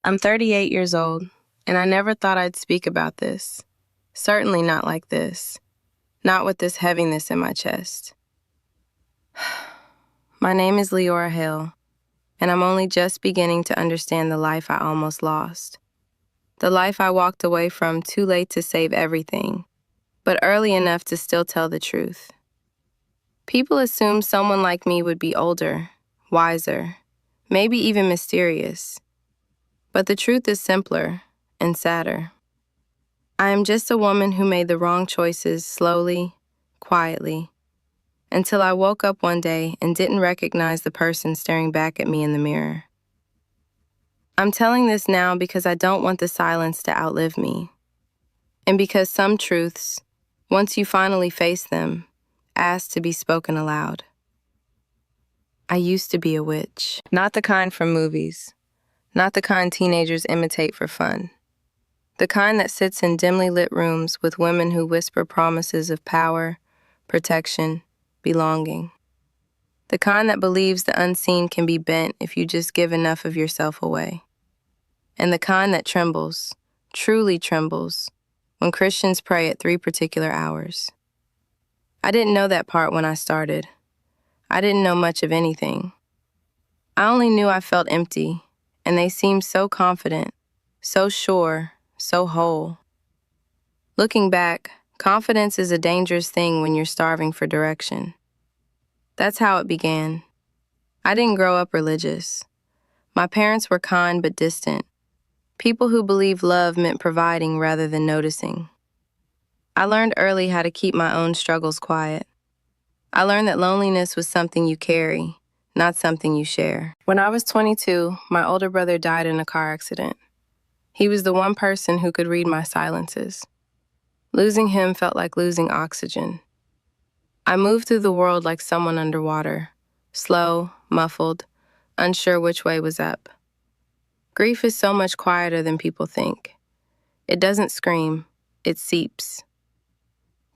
I'm 38 years old, and I never thought I'd speak about this. Certainly not like this. Not with this heaviness in my chest. My name is Leora Hill, and I'm only just beginning to understand the life I almost lost. The life I walked away from too late to save everything, but early enough to still tell the truth. People assume someone like me would be older, wiser, maybe even mysterious. But the truth is simpler and sadder. I am just a woman who made the wrong choices slowly, quietly, until I woke up one day and didn't recognize the person staring back at me in the mirror. I'm telling this now because I don't want the silence to outlive me. And because some truths, once you finally face them, ask to be spoken aloud. I used to be a witch. Not the kind from movies. Not the kind teenagers imitate for fun. The kind that sits in dimly lit rooms with women who whisper promises of power, protection, belonging. The kind that believes the unseen can be bent if you just give enough of yourself away. And the kind that trembles, truly trembles, when Christians pray at 3 particular hours. I didn't know that part when I started. I didn't know much of anything. I only knew I felt empty, and they seemed so confident, so sure, so whole. Looking back, confidence is a dangerous thing when you're starving for direction. That's how it began. I didn't grow up religious. My parents were kind but distant, people who believed love meant providing rather than noticing. I learned early how to keep my own struggles quiet. I learned that loneliness was something you carry, not something you share. When I was 22, my older brother died in a car accident. He was the one person who could read my silences. Losing him felt like losing oxygen. I moved through the world like someone underwater, slow, muffled, unsure which way was up. Grief is so much quieter than people think. It doesn't scream, it seeps.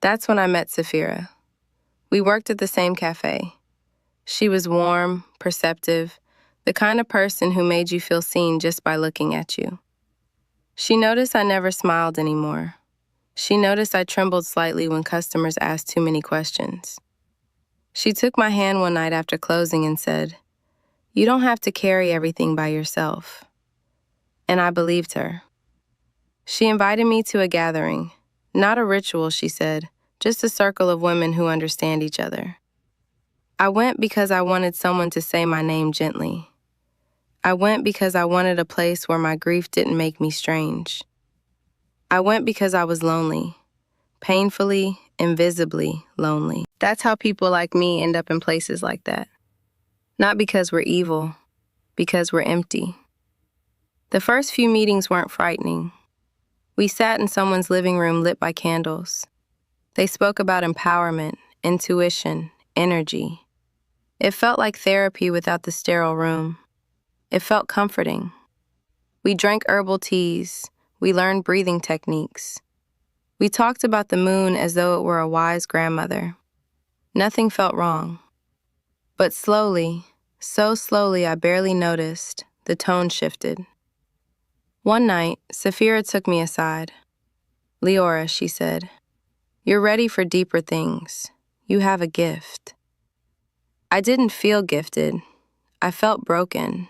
That's when I met Safira. We worked at the same cafe. She was warm, perceptive, the kind of person who made you feel seen just by looking at you. She noticed I never smiled anymore. She noticed I trembled slightly when customers asked too many questions. She took my hand one night after closing and said, "You don't have to carry everything by yourself." And I believed her. She invited me to a gathering. Not a ritual, she said, just a circle of women who understand each other. I went because I wanted someone to say my name gently. I went because I wanted a place where my grief didn't make me strange. I went because I was lonely, painfully, invisibly lonely. That's how people like me end up in places like that. Not because we're evil, because we're empty. The first few meetings weren't frightening. We sat in someone's living room lit by candles. They spoke about empowerment, intuition, energy. It felt like therapy without the sterile room. It felt comforting. We drank herbal teas. We learned breathing techniques. We talked about the moon as though it were a wise grandmother. Nothing felt wrong. But slowly, so slowly I barely noticed, the tone shifted. One night, Safira took me aside. "Leora," she said, "you're ready for deeper things. You have a gift." I didn't feel gifted. I felt broken.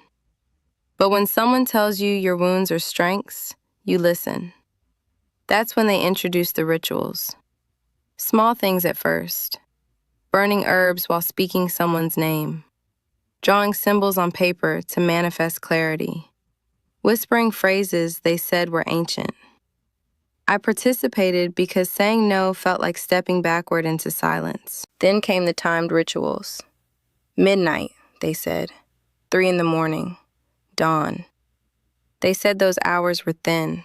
But when someone tells you your wounds are strengths, you listen. That's when they introduce the rituals. Small things at first. Burning herbs while speaking someone's name. Drawing symbols on paper to manifest clarity. Whispering phrases they said were ancient. I participated because saying no felt like stepping backward into silence. Then came the timed rituals. Midnight, they said. 3 a.m, dawn. They said those hours were thin.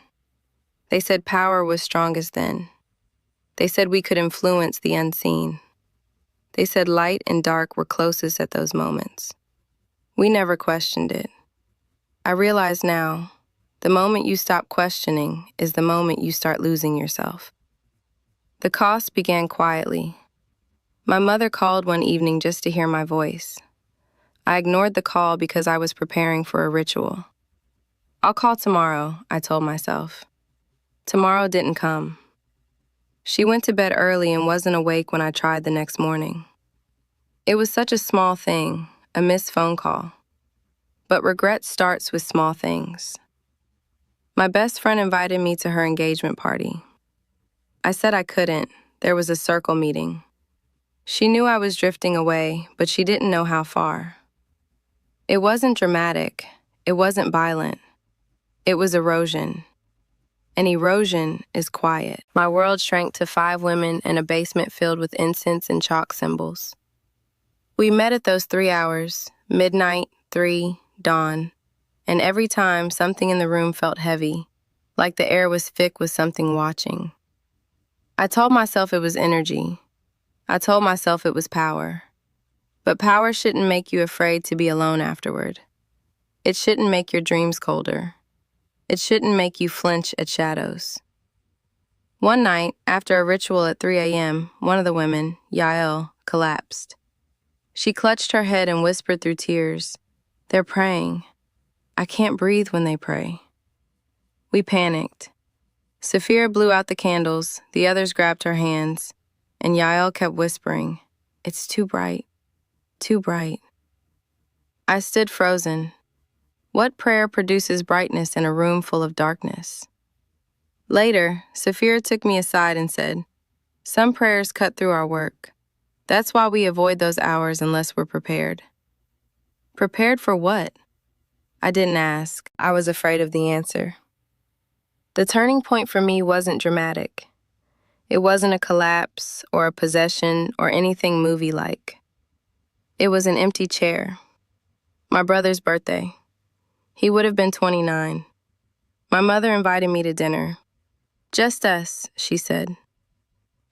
They said power was strongest then. They said we could influence the unseen. They said light and dark were closest at those moments. We never questioned it. I realize now, the moment you stop questioning is the moment you start losing yourself. The cost began quietly. My mother called one evening just to hear my voice. I ignored the call because I was preparing for a ritual. I'll call tomorrow, I told myself. Tomorrow didn't come. She went to bed early and wasn't awake when I tried the next morning. It was such a small thing, a missed phone call. But regret starts with small things. My best friend invited me to her engagement party. I said I couldn't. There was a circle meeting. She knew I was drifting away, but she didn't know how far. It wasn't dramatic. It wasn't violent. It was erosion. And erosion is quiet. My world shrank to 5 women in a basement filled with incense and chalk symbols. We met at those 3 hours, midnight, 3, dawn, and every time something in the room felt heavy, like the air was thick with something watching. I told myself it was energy. I told myself it was power. But power shouldn't make you afraid to be alone afterward. It shouldn't make your dreams colder. It shouldn't make you flinch at shadows. One night, after a ritual at 3 a.m., one of the women, Yael, collapsed. She clutched her head and whispered through tears, "They're praying. I can't breathe when they pray." We panicked. Saphira blew out the candles, the others grabbed her hands, and Yael kept whispering, "It's too bright, too bright." I stood frozen. What prayer produces brightness in a room full of darkness? Later, Saphira took me aside and said, "Some prayers cut through our work. That's why we avoid those hours unless we're prepared." Prepared for what? I didn't ask. I was afraid of the answer. The turning point for me wasn't dramatic. It wasn't a collapse or a possession or anything movie-like. It was an empty chair. My brother's birthday. He would have been 29. My mother invited me to dinner. "Just us," she said.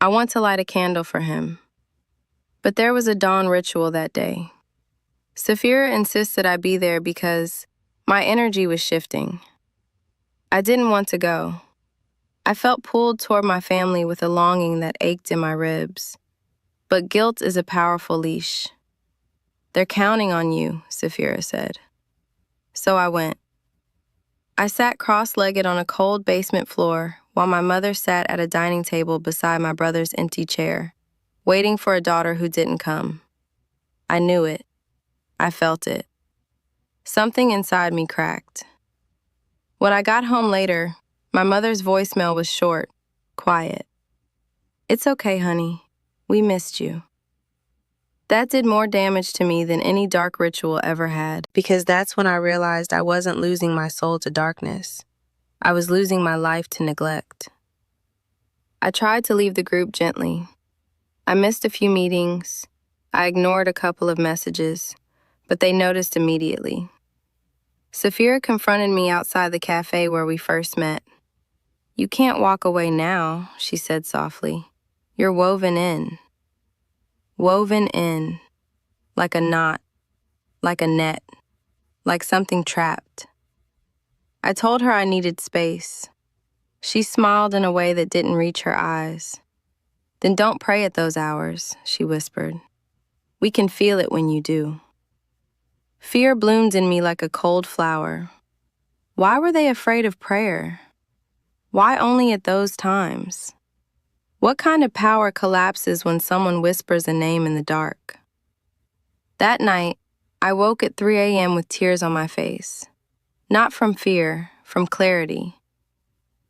"I want to light a candle for him." But there was a dawn ritual that day. Saphira insisted I be there because my energy was shifting. I didn't want to go. I felt pulled toward my family with a longing that ached in my ribs. But guilt is a powerful leash. "They're counting on you," Saphira said. So I went. I sat cross-legged on a cold basement floor while my mother sat at a dining table beside my brother's empty chair, waiting for a daughter who didn't come. I knew it. I felt it. Something inside me cracked. When I got home later, my mother's voicemail was short, quiet. "It's okay, honey. We missed you." That did more damage to me than any dark ritual ever had, because that's when I realized I wasn't losing my soul to darkness. I was losing my life to neglect. I tried to leave the group gently. I missed a few meetings. I ignored a couple of messages, but they noticed immediately. Saphira confronted me outside the cafe where we first met. "You can't walk away now," she said softly. "You're woven in." Woven in, like a knot, like a net, like something trapped. I told her I needed space. She smiled in a way that didn't reach her eyes. "Then don't pray at those hours," she whispered. "We can feel it when you do." Fear bloomed in me like a cold flower. Why were they afraid of prayer? Why only at those times? What kind of power collapses when someone whispers a name in the dark? That night, I woke at 3 a.m. with tears on my face. Not from fear, from clarity.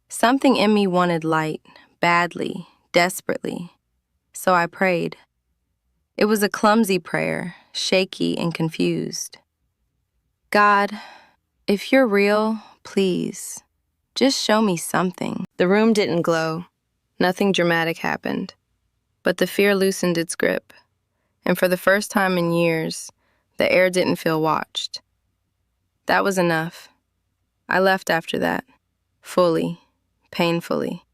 Something in me wanted light, badly, desperately. So I prayed. It was a clumsy prayer, shaky and confused. "God, if you're real, please, just show me something." The room didn't glow. Nothing dramatic happened. But the fear loosened its grip. And for the first time in years, the air didn't feel watched. That was enough. I left after that. Fully. Painfully.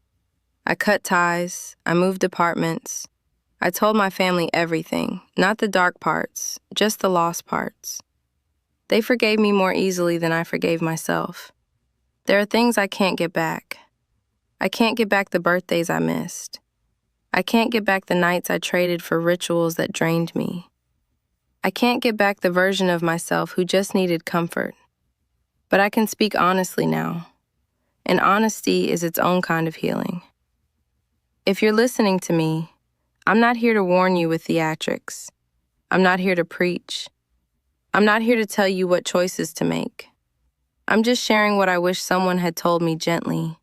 I cut ties. I moved apartments. I told my family everything. Not the dark parts, just the lost parts. They forgave me more easily than I forgave myself. There are things I can't get back. I can't get back the birthdays I missed. I can't get back the nights I traded for rituals that drained me. I can't get back the version of myself who just needed comfort. But I can speak honestly now, and honesty is its own kind of healing. If you're listening to me, I'm not here to warn you with theatrics. I'm not here to preach. I'm not here to tell you what choices to make. I'm just sharing what I wish someone had told me gently,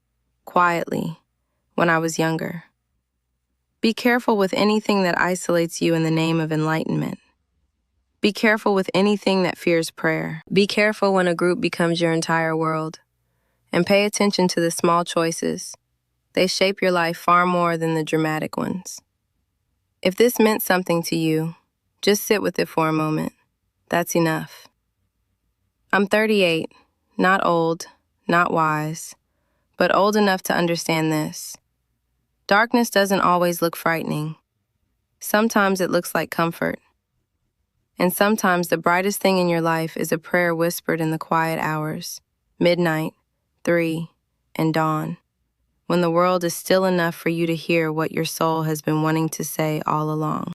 quietly, when I was younger. Be careful with anything that isolates you in the name of enlightenment. Be careful with anything that fears prayer. Be careful when a group becomes your entire world. And pay attention to the small choices. They shape your life far more than the dramatic ones. If this meant something to you, just sit with it for a moment. That's enough. I'm 38, not old, not wise, but old enough to understand this. Darkness doesn't always look frightening. Sometimes it looks like comfort. And sometimes the brightest thing in your life is a prayer whispered in the quiet hours, midnight, 3, and dawn, when the world is still enough for you to hear what your soul has been wanting to say all along.